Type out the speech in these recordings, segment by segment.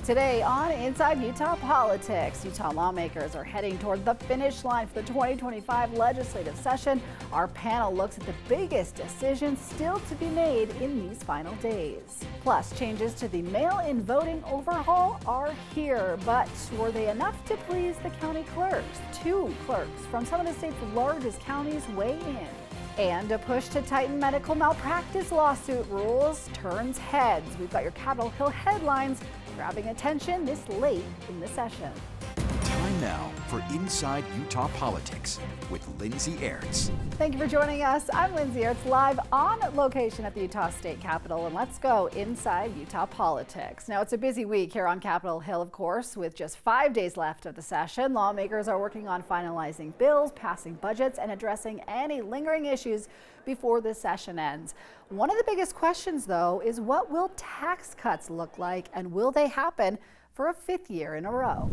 Today on Inside Utah Politics, Utah lawmakers are heading toward the finish line for the 2025 legislative session. Our panel looks at the biggest decisions still to be made in these final days. Plus, changes to the mail-in voting overhaul are here, but were they enough to please the county clerks? Two clerks from some of the state's largest counties weigh in. And a push to tighten medical malpractice lawsuit rules turns heads. We've got your Capitol Hill headlines grabbing attention this late in the session. Time now for Inside Utah Politics with Lindsay Aerts. Thank you for joining us. I'm Lindsay Aerts, live on location at the Utah State Capitol, and let's go inside Utah politics. Now, it's a busy week here on Capitol Hill, of course, with just 5 days left of the session. Lawmakers are working on finalizing bills, passing budgets, and addressing any lingering issues before the session ends. One of the biggest questions, though, is what will tax cuts look like, and will they happen for a fifth year in a row?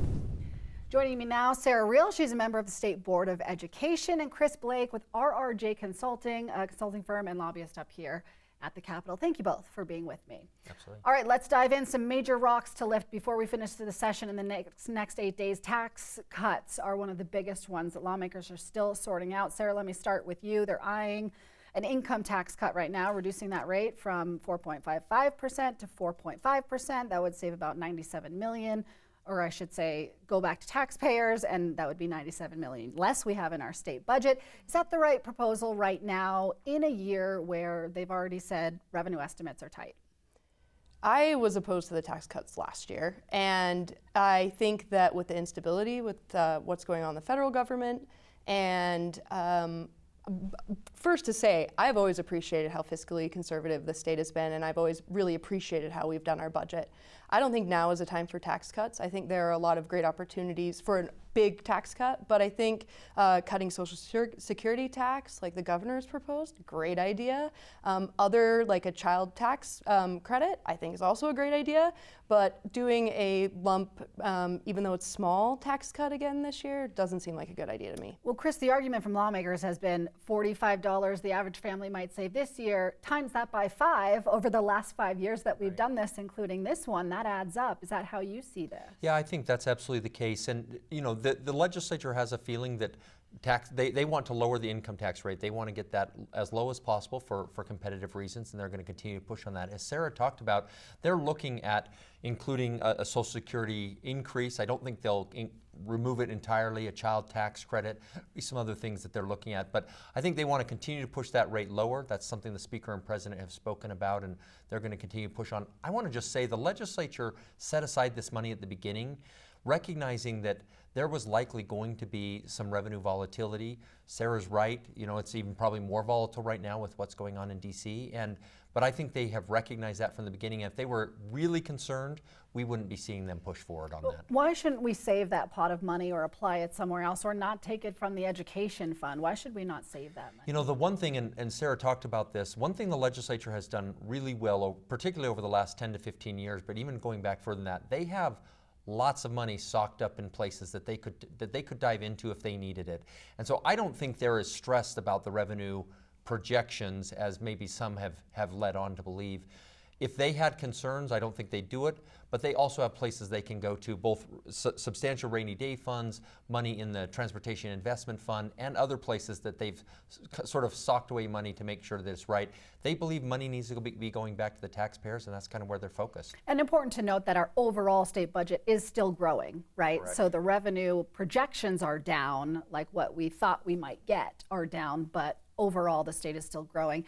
Joining me now, Sarah Reale. She's a member of the State Board of Education, and Chris Bleak with RRJ Consulting, a consulting firm and lobbyist up here at the Capitol. Thank you both for being with me. Absolutely. All right, let's dive in. Some major rocks to lift before we finish the session in the next 8 days. Tax cuts are one of the biggest ones that lawmakers are still sorting out. Sarah, let me start with you. They're eyeing an income tax cut right now, reducing that rate from 4.55% to 4.5%. That would save about $97 million. Or I should say, go back to taxpayers, and that would be $97 million less we have in our state budget. Is that the right proposal right now in a year where they've already said revenue estimates are tight? I was opposed to the tax cuts last year, and I think that with the instability, with what's going on in the federal government, and first to say, I've always appreciated how fiscally conservative the state has been, and I've always really appreciated how we've done our budget. I don't think now is a time for tax cuts. I think there are a lot of great opportunities for a big tax cut, but I think cutting Social Security tax, like the governor's proposed, great idea. Other, like a child tax credit, I think is also a great idea, but doing a lump, even though it's small, tax cut again this year doesn't seem like a good idea to me. Well, Chris, the argument from lawmakers has been $45 the average family might save this year, times that by 5 over the last 5 years that we've done this, including this one. That adds up. Is that how you see this? Yeah, I think that's absolutely the case. And, you know, the legislature has a feeling that they want to lower the income tax rate. They want to get that as low as possible for competitive reasons, and they're going to continue to push on that. As Sarah talked about, they're looking at including a Social Security increase. I don't think they'll remove it entirely, a child tax credit, some other things that they're looking at. But I think they want to continue to push that rate lower. That's something the Speaker and President have spoken about, and they're going to continue to push on. I want to just say the legislature set aside this money at the beginning, recognizing that there was likely going to be some revenue volatility. Sarah's right, you know, it's even probably more volatile right now with what's going on in DC. But I think they have recognized that from the beginning. If they were really concerned, we wouldn't be seeing them push forward on that. Why shouldn't we save that pot of money or apply it somewhere else, or not take it from the education fund? Why should we not save that money? You know, the one thing, and Sarah talked about this, one thing the legislature has done really well, particularly over the last 10 to 15 years, but even going back further than that, they have lots of money socked up in places that they could dive into if they needed it. And so I don't think they're as stressed about the revenue projections as maybe some have led on to believe. If they had concerns, I don't think they'd do it, but they also have places they can go to, both substantial rainy day funds, money in the Transportation Investment Fund, and other places that they've sort of socked away money to make sure that it's right. They believe money needs to be going back to the taxpayers, and that's kind of where they're focused. And important to note that our overall state budget is still growing, right? Correct. So the revenue projections are down, like what we thought we might get are down, but overall the state is still growing.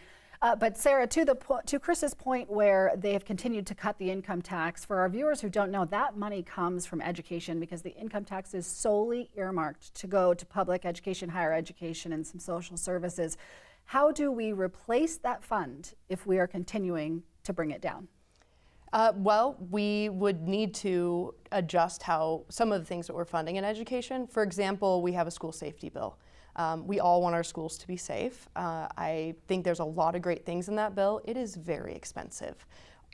But Sarah, to Chris's point where they have continued to cut the income tax, for our viewers who don't know, that money comes from education because the income tax is solely earmarked to go to public education, higher education, and some social services. How do we replace that fund if we are continuing to bring it down? Well, we would need to adjust how some of the things that we're funding in education. For example, we have a school safety bill. We all want our schools to be safe. I think there's a lot of great things in that bill. It is very expensive.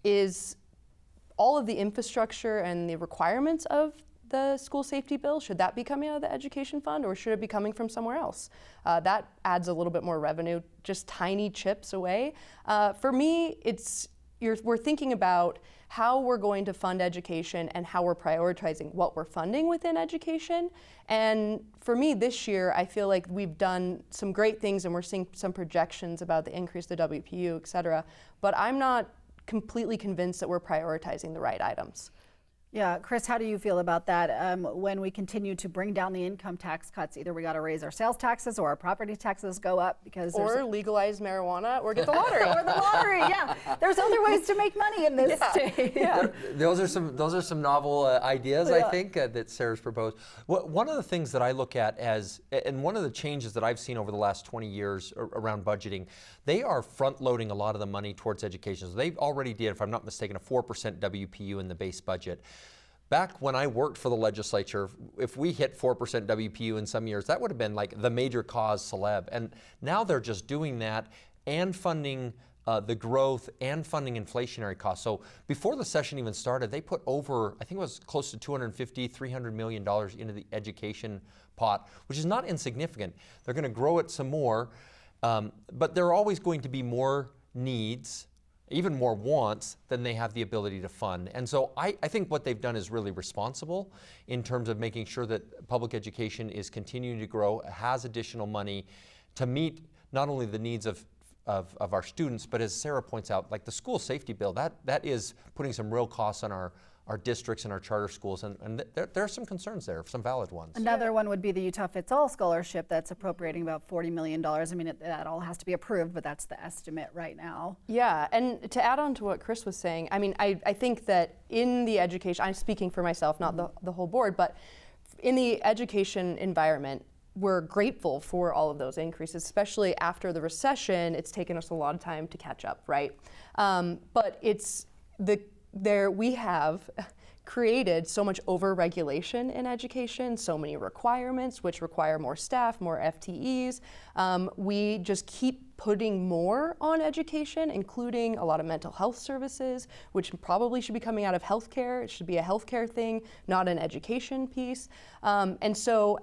Is all of the infrastructure and the requirements of the school safety bill, should that be coming out of the education fund, or should it be coming from somewhere else? That adds a little bit more revenue, just tiny chips away. For me, it's we're thinking about how we're going to fund education and how we're prioritizing what we're funding within education. And for me this year, I feel like we've done some great things and we're seeing some projections about the increase of the WPU, et cetera. But I'm not completely convinced that we're prioritizing the right items. Yeah, Chris, how do you feel about that? When we continue to bring down the income tax cuts, either we got to raise our sales taxes or our property taxes go up because or legalize marijuana or get the lottery. Or the lottery, yeah. There's other ways to make money in this state. Yeah. Those are some novel ideas, I think, that Sarah's proposed. One of the things that I look at and one of the changes that I've seen over the last 20 years around budgeting, they are front-loading a lot of the money towards education. So they already did, if I'm not mistaken, a 4% WPU in the base budget. Back when I worked for the legislature, if we hit 4% WPU in some years, that would have been like the major cause celeb. And now they're just doing that and funding the growth and funding inflationary costs. So before the session even started, they put over, I think it was close to $250, $300 million into the education pot, which is not insignificant. They're going to grow it some more, but there are always going to be more needs, even more wants than they have the ability to fund. And so I think what they've done is really responsible in terms of making sure that public education is continuing to grow, has additional money to meet not only the needs of our students, but as Sarah points out, like the school safety bill, that is putting some real costs on our districts and our charter schools, and there are some concerns there, some valid ones. Another one would be the Utah Fits All scholarship that's appropriating about $40 million. I mean, that all has to be approved, but that's the estimate right now. Yeah, and to add on to what Chris was saying, I mean, I think that in the education, I'm speaking for myself, not the whole board, but in the education environment, we're grateful for all of those increases, especially after the recession. It's taken us a lot of time to catch up, right? But we have created so much over-regulation in education, so many requirements, which require more staff, more FTEs. We just keep putting more on education, including a lot of mental health services, which probably should be coming out of healthcare. It should be a healthcare thing, not an education piece. And so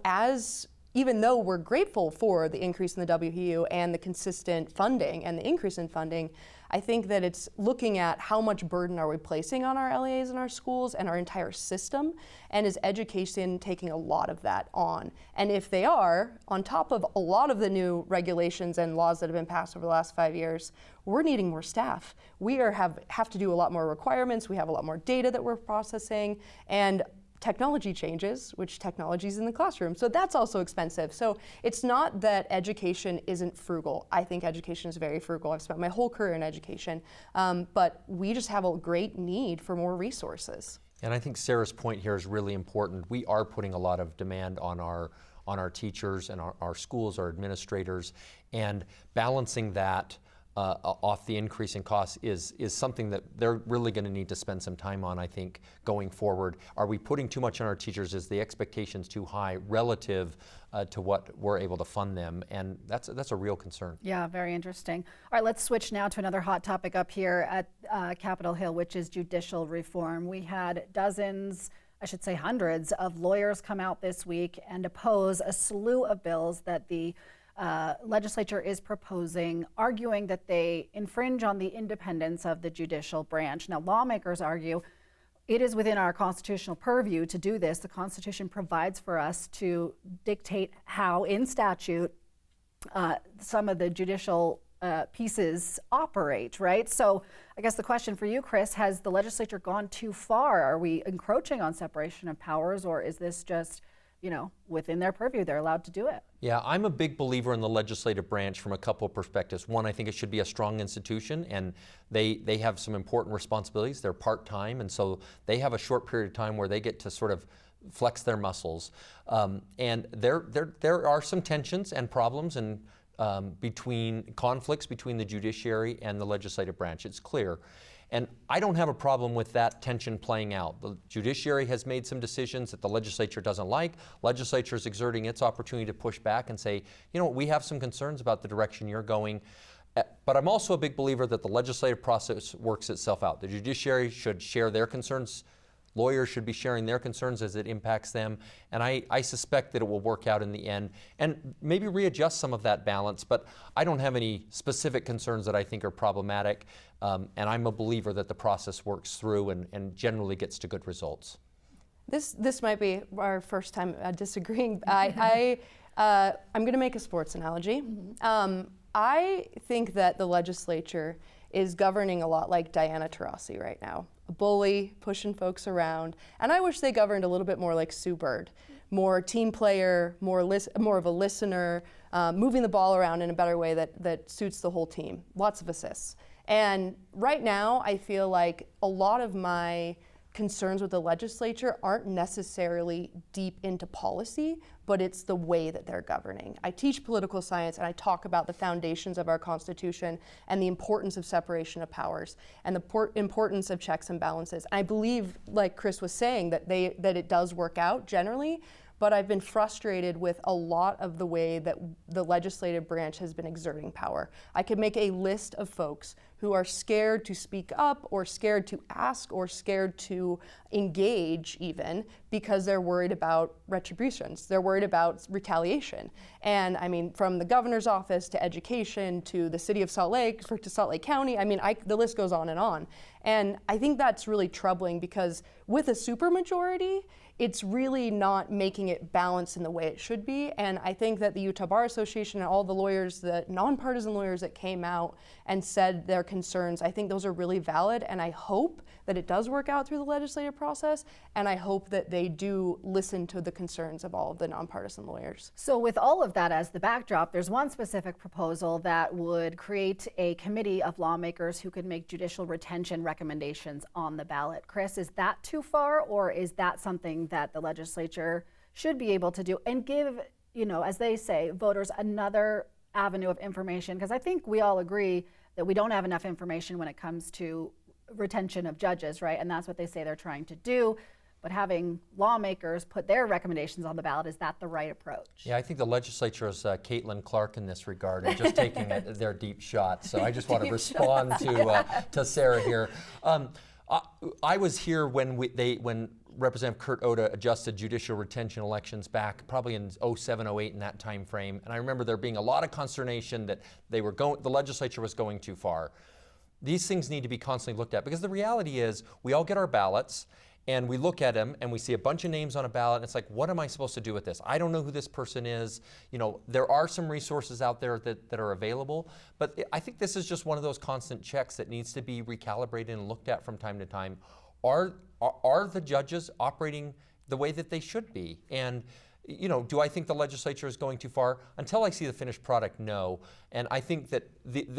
even though we're grateful for the increase in the WPU and the consistent funding and the increase in funding, I think that it's looking at how much burden are we placing on our LEAs and our schools and our entire system, and is education taking a lot of that on? And if they are, on top of a lot of the new regulations and laws that have been passed over the last 5 years, we're needing more staff. We have to do a lot more requirements, we have a lot more data that we're processing, and technology changes, which technology is in the classroom. So that's also expensive. So it's not that education isn't frugal. I think education is very frugal. I've spent my whole career in education, but we just have a great need for more resources. And I think Sarah's point here is really important. We are putting a lot of demand on our teachers and our schools, our administrators, and balancing that off the increase in costs is something that they're really going to need to spend some time on, I think, going forward. Are we putting too much on our teachers? Is the expectations too high relative to what we're able to fund them? And that's a real concern. Yeah, very interesting. All right, let's switch now to another hot topic up here at Capitol Hill, which is judicial reform. We had dozens, I should say hundreds, of lawyers come out this week and oppose a slew of bills that the legislature is proposing, arguing that they infringe on the independence of the judicial branch. Now, lawmakers argue it is within our constitutional purview to do this. The Constitution provides for us to dictate how, in statute, some of the judicial pieces operate, right? So I guess the question for you, Chris, has the legislature gone too far? Are we encroaching on separation of powers, or is this just, within their purview, they're allowed to do it? Yeah, I'm a big believer in the legislative branch from a couple of perspectives. One, I think it should be a strong institution, and they have some important responsibilities. They're part-time, and so they have a short period of time where they get to sort of flex their muscles. And there are some tensions and problems and conflicts between the judiciary and the legislative branch. It's clear. And I don't have a problem with that tension playing out. The judiciary has made some decisions that the legislature doesn't like. Legislature is exerting its opportunity to push back and say, we have some concerns about the direction you're going. But I'm also a big believer that the legislative process works itself out. The judiciary should share their concerns Lawyers should be sharing their concerns as it impacts them. And I suspect that it will work out in the end and maybe readjust some of that balance. But I don't have any specific concerns that I think are problematic. And I'm a believer that the process works through and generally gets to good results. This might be our first time disagreeing. I'm going to make a sports analogy. I think that the legislature is governing a lot like Diana Taurasi right now. A bully, pushing folks around. And I wish they governed a little bit more like Sue Bird. More team player, more of a listener, moving the ball around in a better way that suits the whole team. Lots of assists. And right now, I feel like a lot of my concerns with the legislature aren't necessarily deep into policy, but it's the way that they're governing. I teach political science and I talk about the foundations of our Constitution and the importance of separation of powers and the importance of checks and balances. I believe, like Chris was saying, that it does work out generally, but I've been frustrated with a lot of the way that the legislative branch has been exerting power. I could make a list of folks who are scared to speak up or scared to ask or scared to engage even because they're worried about retributions. They're worried about retaliation. And I mean, from the governor's office to education to the city of Salt Lake to Salt Lake County, I mean, the list goes on. And I think that's really troubling because with a supermajority, it's really not making it balanced in the way it should be. And I think that the Utah Bar Association and all the lawyers, the nonpartisan lawyers that came out and said their concerns, I think those are really valid. And I hope that it does work out through the legislative process. And I hope that they do listen to the concerns of all of the nonpartisan lawyers. So with all of that as the backdrop, there's one specific proposal that would create a committee of lawmakers who could make judicial retention recommendations on the ballot. Chris, is that too far, or is that something that the legislature should be able to do and give, as they say, voters another avenue of information? Because I think we all agree that we don't have enough information when it comes to retention of judges, right? And that's what they say they're trying to do. But having lawmakers put their recommendations on the ballot, is that the right approach? Yeah, I think the legislature is Caitlin Clark in this regard and just taking their deep shot. So I just want to respond to Sarah here. I was here when Representative Kurt Oda adjusted judicial retention elections back probably in 07, 08 in that time frame. And I remember there being a lot of consternation that the legislature was going too far. These things need to be constantly looked at because the reality is we all get our ballots and we look at them and we see a bunch of names on a ballot and it's like, what am I supposed to do with this? I don't know who this person is. There are some resources out there that are available, but I think this is just one of those constant checks that needs to be recalibrated and looked at from time to time. Are the judges operating the way that they should be? And do I think the legislature is going too far? Until I see the finished product, no. And I think that,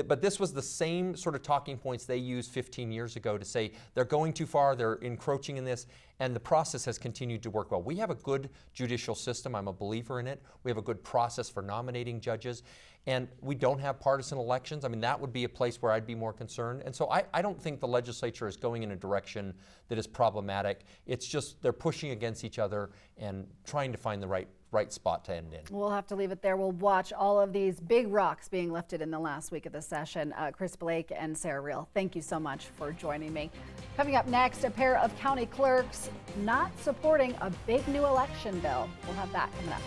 but this was the same sort of talking points they used 15 years ago to say they're going too far, they're encroaching in this, and the process has continued to work well. We have a good judicial system, I'm a believer in it. We have a good process for nominating judges, and we don't have partisan elections. I mean, that would be a place where I'd be more concerned. And so I don't think the legislature is going in a direction that is problematic. It's just they're pushing against each other and trying to find the right spot to end in. We'll have to leave it there. We'll watch all of these big rocks being lifted in the last week of the session. Chris Bleak and Sarah Reale, thank you so much for joining me. Coming up next, a pair of county clerks not supporting a big new election bill. We'll have that coming up.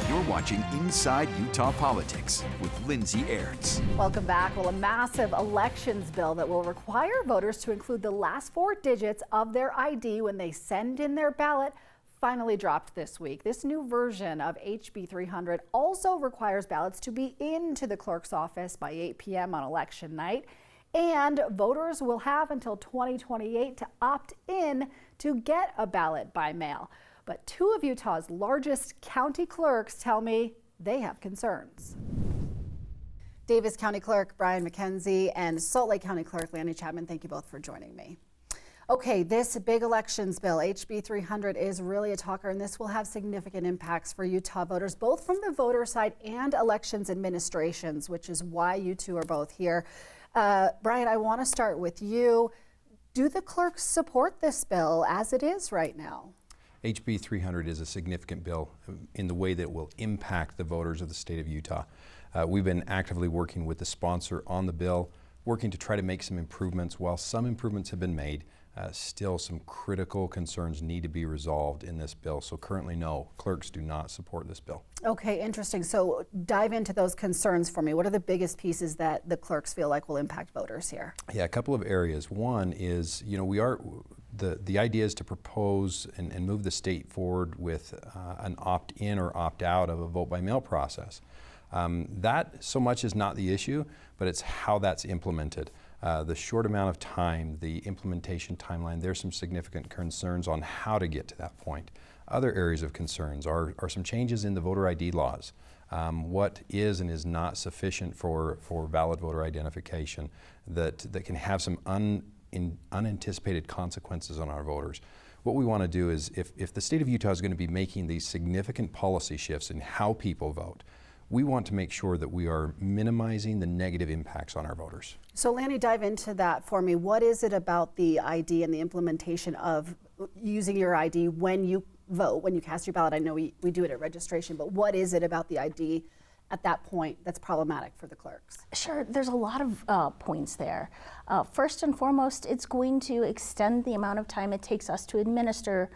You're watching Inside Utah Politics with Lindsay Aerts. Welcome back. Well, a massive elections bill that will require voters to include the last 4 digits of their ID when they send in their ballot finally dropped this week. This new version of HB 300 also requires ballots to be into the clerk's office by 8 p.m. on election night. And voters will have until 2028 to opt in to get a ballot by mail. But 2 of Utah's largest county clerks tell me they have concerns. Davis County Clerk Brian McKenzie and Salt Lake County Clerk Lanny Chapman, thank you both for joining me. Okay, this big elections bill, HB 300, is really a talker, and this will have significant impacts for Utah voters, both from the voter side and elections administrations, which is why you two are both here. Brian, I want to start with you. Do the clerks support this bill as it is right now? HB 300 is a significant bill in the way that it will impact the voters of the state of Utah. We've been actively working with the sponsor on the bill. working to try to make some improvements. While some improvements have been made, still some critical concerns need to be resolved in this bill. So currently, no, clerks do not support this bill. Okay, interesting. So dive into those concerns for me. What are the biggest pieces that the clerks feel like will impact voters here? Yeah, a couple of areas. One is, the idea is to propose and move the state forward with an opt-in or opt-out of a vote-by-mail process. That so much is not the issue, but it's how that's implemented. The short amount of time, the implementation timeline, there's some significant concerns on how to get to that point. Other areas of concerns are some changes in the voter ID laws. What is and is not sufficient for valid voter identification that can have some unanticipated consequences on our voters. What we want to do is, if the state of Utah is going to be making these significant policy shifts in how people vote, we want to make sure that we are minimizing the negative impacts on our voters. So Lanny, dive into that for me. What is it about the ID and the implementation of using your ID when you vote, when you cast your ballot? I know we do it at registration, but what is it about the ID at that point that's problematic for the clerks? Sure, there's a lot of points there. First and foremost, it's going to extend the amount of time it takes us to administer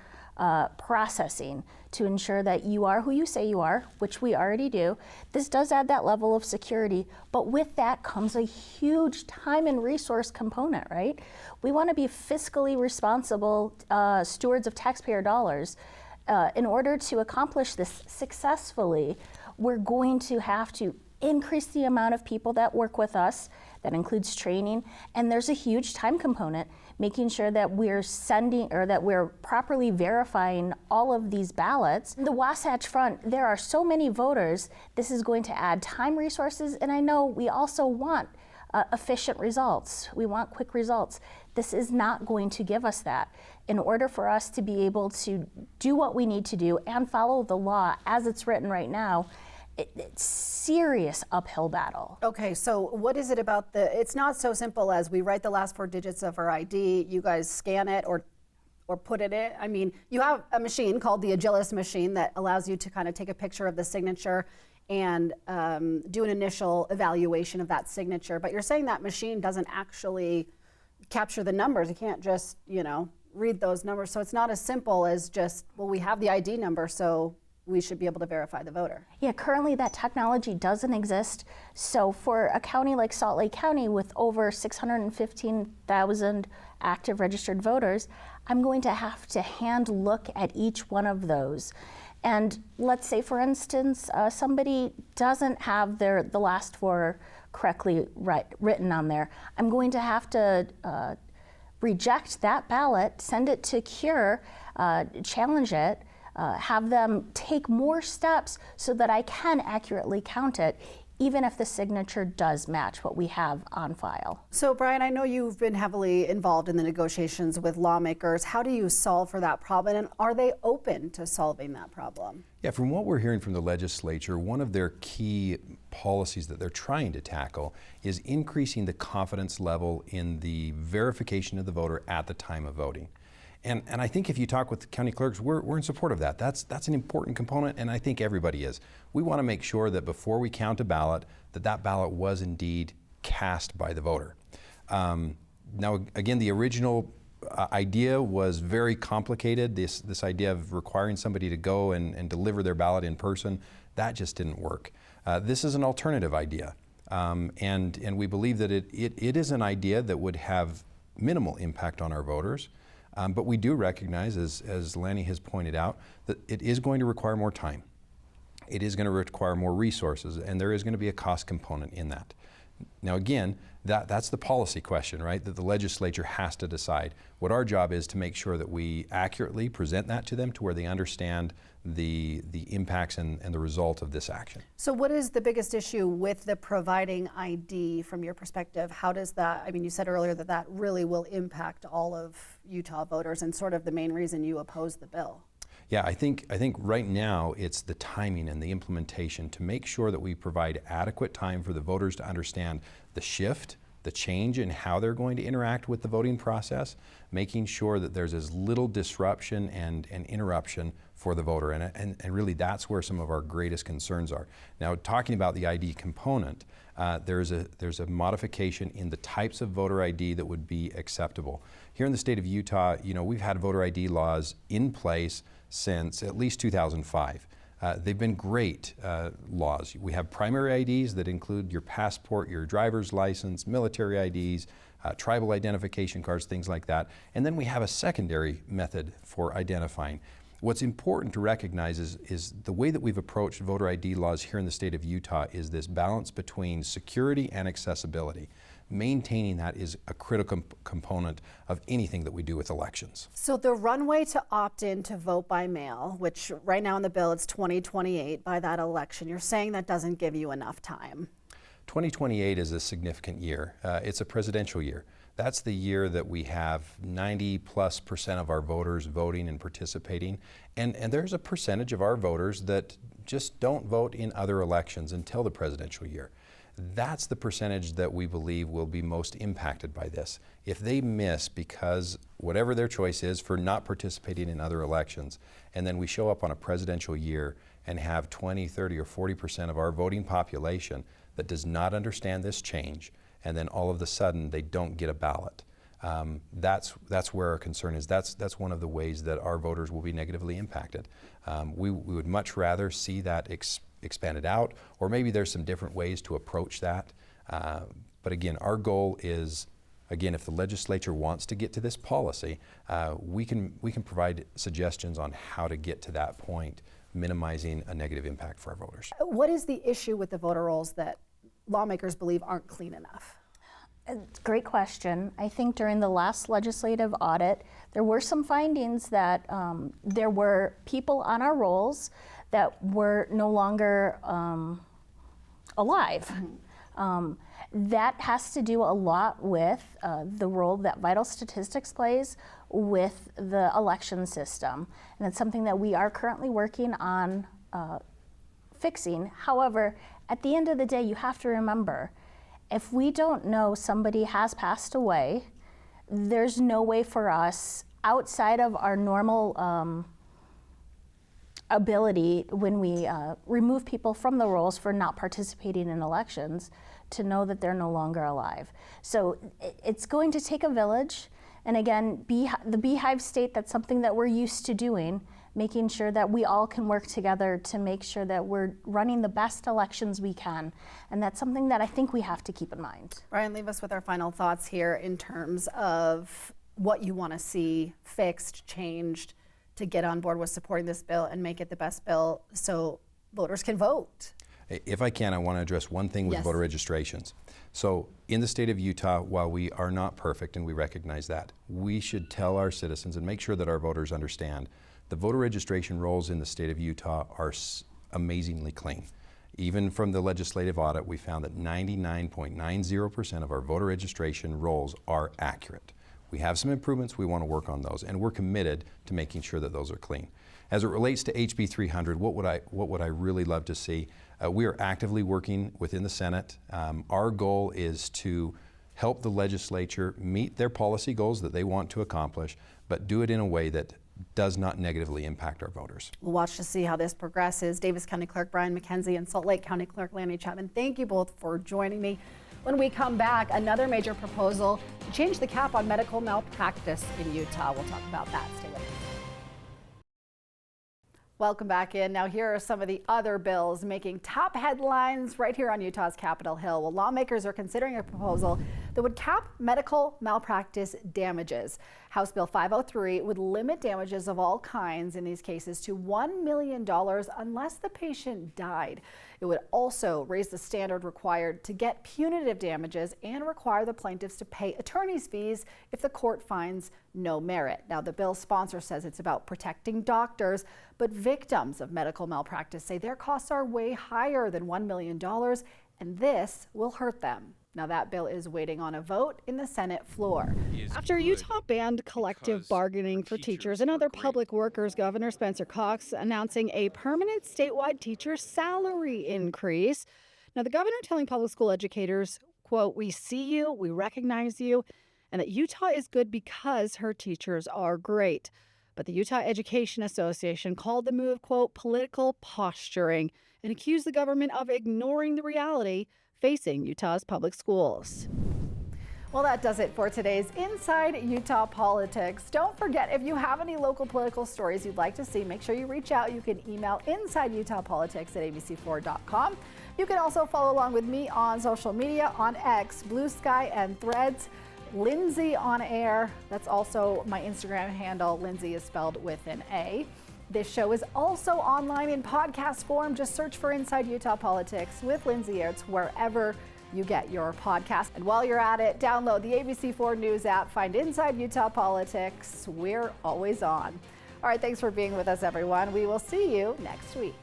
processing to ensure that you are who you say you are, which we already do. This does add that level of security, but with that comes a huge time and resource component, right? We want to be fiscally responsible stewards of taxpayer dollars. In order to accomplish this successfully, we're going to have to increase the amount of people that work with us. That includes training, and there's a huge time component, making sure that we're sending or that we're properly verifying all of these ballots. The Wasatch Front, there are so many voters, this is going to add time, resources, and I know we also want efficient results. We want quick results. This is not going to give us that. In order for us to be able to do what we need to do and follow the law as it's written right now, it's serious uphill battle. Okay, so what is it about it's not so simple as we write the last 4 digits of our ID, you guys scan it or put it in. I mean, you have a machine called the Agilis machine that allows you to kind of take a picture of the signature and do an initial evaluation of that signature. But you're saying that machine doesn't actually capture the numbers. You can't just, read those numbers. So it's not as simple as just, well, we have the ID number, so we should be able to verify the voter. Yeah, currently that technology doesn't exist. So for a county like Salt Lake County with over 615,000 active registered voters, I'm going to have to hand look at each one of those. And let's say, for instance, somebody doesn't have the last 4 correctly written on there. I'm going to have to reject that ballot, send it to Cure, challenge it, have them take more steps so that I can accurately count it, even if the signature does match what we have on file. So Brian, I know you've been heavily involved in the negotiations with lawmakers. How do you solve for that problem, and are they open to solving that problem? Yeah, from what we're hearing from the legislature, one of their key policies that they're trying to tackle is increasing the confidence level in the verification of the voter at the time of voting. And I think if you talk with the county clerks, we're in support of that. That's an important component, and I think everybody is. We want to make sure that before we count a ballot, that ballot was indeed cast by the voter. Now, again, the original idea was very complicated. This idea of requiring somebody to go and deliver their ballot in person, that just didn't work. This is an alternative idea, and we believe that it is an idea that would have minimal impact on our voters. But we do recognize, as Lanny has pointed out, that it is going to require more time. It is going to require more resources, and there is going to be a cost component in that. Now again, that's the policy question, right, that the legislature has to decide. What our job is to make sure that we accurately present that to them to where they understand the impacts and the result of this action. So what is the biggest issue with the providing ID from your perspective? How does that, I mean, you said earlier that really will impact all of Utah voters and sort of the main reason you oppose the bill. Yeah, I think right now it's the timing and the implementation to make sure that we provide adequate time for the voters to understand the shift, the change in how they're going to interact with the voting process, making sure that there's as little disruption and interruption for the voter, and really that's where some of our greatest concerns are. Now, talking about the ID component, there's a modification in the types of voter ID that would be acceptable. Here in the state of Utah, we've had voter ID laws in place since at least 2005. They've been great laws. We have primary IDs that include your passport, your driver's license, military IDs, tribal identification cards, things like that. And then we have a secondary method for identifying. What's important to recognize is the way that we've approached voter ID laws here in the state of Utah is this balance between security and accessibility. Maintaining that is a critical component of anything that we do with elections. So the runway to opt in to vote by mail, which right now in the bill it's 2028 by that election, you're saying that doesn't give you enough time? 2028 is a significant year. It's a presidential year. That's the year that we have 90+% of our voters voting and participating. And there's a percentage of our voters that just don't vote in other elections until the presidential year. That's the percentage that we believe will be most impacted by this. If they miss because whatever their choice is for not participating in other elections, and then we show up on a presidential year and have 20, 30, or 40% of our voting population that does not understand this change, and then all of a sudden they don't get a ballot. That's where our concern is. That's one of the ways that our voters will be negatively impacted. We would much rather see that expanded out, or maybe there's some different ways to approach that. But again, our goal is, again, if the legislature wants to get to this policy, we can provide suggestions on how to get to that point, minimizing a negative impact for our voters. What is the issue with the voter rolls that lawmakers believe aren't clean enough? Great question. I think during the last legislative audit, there were some findings that there were people on our rolls that were no longer alive. Mm-hmm. That has to do a lot with the role that vital statistics plays with the election system. And it's something that we are currently working on fixing. However, at the end of the day, you have to remember, if we don't know somebody has passed away, there's no way for us outside of our normal ability when we remove people from the rolls for not participating in elections to know that they're no longer alive. So it's going to take a village. And again, the beehive state, that's something that we're used to doing, making sure that we all can work together to make sure that we're running the best elections we can. And that's something that I think we have to keep in mind. Ryan, leave us with our final thoughts here in terms of what you want to see fixed, changed, to get on board with supporting this bill and make it the best bill so voters can vote. If I can, I want to address one thing with Yes. voter registrations. So in the state of Utah, while we are not perfect and we recognize that, we should tell our citizens and make sure that our voters understand the voter registration rolls in the state of Utah are amazingly clean. Even from the legislative audit, we found that 99.90% of our voter registration rolls are accurate. We have some improvements, we want to work on those, and we're committed to making sure that those are clean. As it relates to HB 300, what would I really love to see? We are actively working within the Senate. Our goal is to help the legislature meet their policy goals that they want to accomplish, but do it in a way that does not negatively impact our voters. We'll watch to see how this progresses. Davis County Clerk Brian McKenzie and Salt Lake County Clerk Lanny Chapman, thank you both for joining me. When we come back, another major proposal to change the cap on medical malpractice in Utah. We'll talk about that. Stay with us. Welcome back in. Now here are some of the other bills making top headlines right here on Utah's Capitol Hill. Well, lawmakers are considering a proposal that would cap medical malpractice damages. House Bill 503 would limit damages of all kinds in these cases to $1 million unless the patient died. It would also raise the standard required to get punitive damages and require the plaintiffs to pay attorney's fees if the court finds no merit. Now, the bill's sponsor says it's about protecting doctors, but victims of medical malpractice say their costs are way higher than $1 million, and this will hurt them. Now, that bill is waiting on a vote in the Senate floor. After Utah banned collective bargaining for teachers and other public workers, Governor Spencer Cox announcing a permanent statewide teacher salary increase. Now, the governor telling public school educators, quote, "We see you, we recognize you, and that Utah is good because her teachers are great." But the Utah Education Association called the move, quote, political posturing, and accused the government of ignoring the reality facing Utah's public schools. Well, that does it for today's Inside Utah Politics. Don't forget, if you have any local political stories you'd like to see, make sure you reach out. You can email InsideUtahPolitics@abc4.com. You can also follow along with me on social media, on X, Blue Sky, and Threads. Lindsay on Air. That's also my Instagram handle. Lindsay is spelled with an A. This show is also online in podcast form. Just search for Inside Utah Politics with Lindsay Aerts wherever you get your podcast. And while you're at it, download the ABC4 News app. Find Inside Utah Politics. We're always on. All right, thanks for being with us, everyone. We will see you next week.